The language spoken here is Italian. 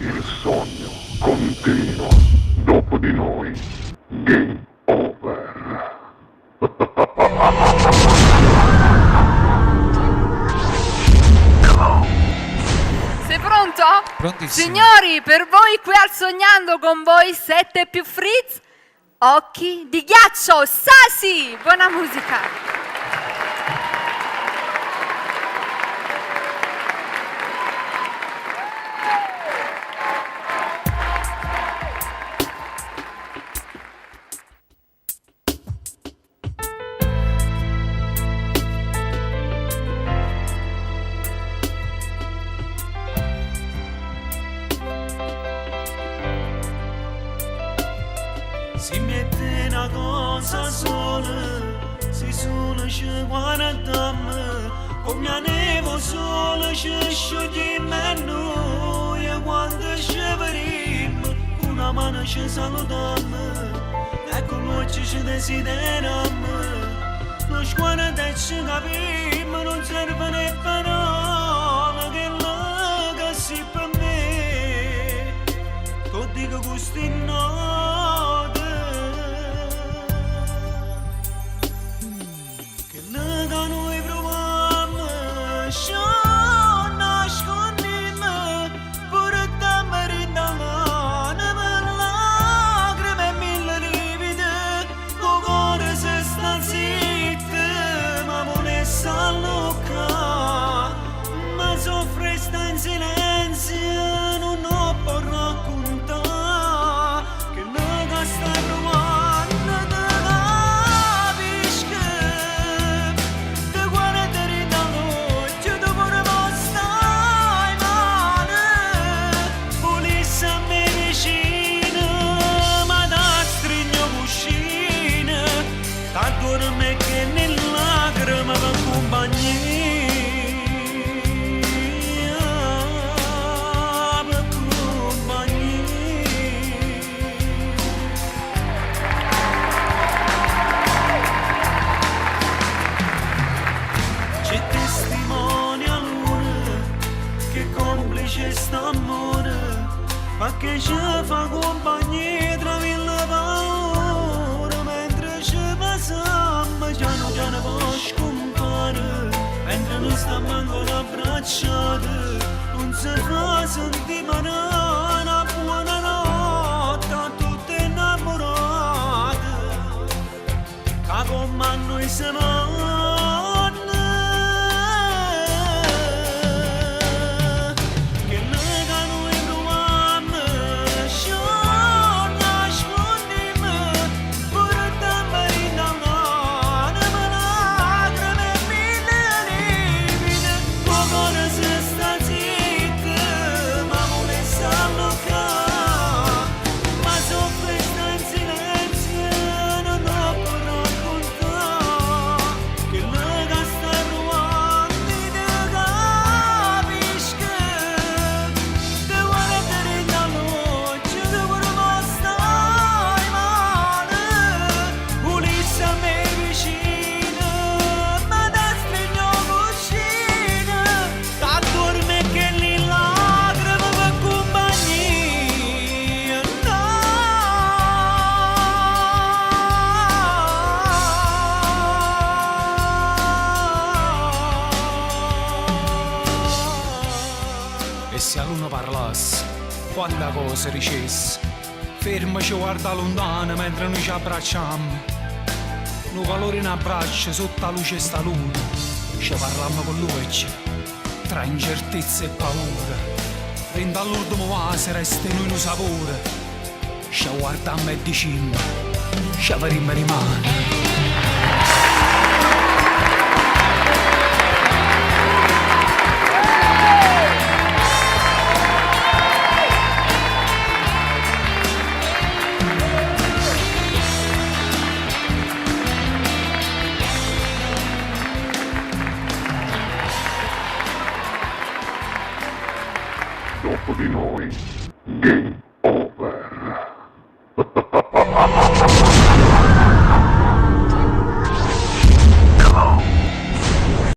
Il sogno continua. Dopo di noi, game over. Sei pronto? Prontissimo. Signori, per voi qui al Sognando con voi 7 più Fritz, occhi di ghiaccio, Sasi! Buona musica! Si mette una cosa sola, si sono ci guardiamo, come anevo solo ci scioglimmo noi, e quando ci vedremo, con una mano ci salutiamo, e con l'occhio ci desideriamo, lo sguardo e ci capiamo, non serve né parole, che là che si per me, tu dico questo no. Ma che ci fa compagnia tra mille paure, mentre ci passiamo piano piano poi scompare, mentre noi stiamo ancora abbracciati, non si fa sentire una buona notte a tutte innamorate, che come noi siamo. E se a luna parlasse, quanta cosa dicesse, ferma ci guarda lontano mentre noi ci abbracciamo, noi calore in abbraccio sotto la luce sta luna, ci parliamo con l'occhio, tra incertezza e paura, renda all'ultimo vaso resta in noi un sapore, ci guardiamo e diciamo, ci avremo rimane. Dopo di noi, game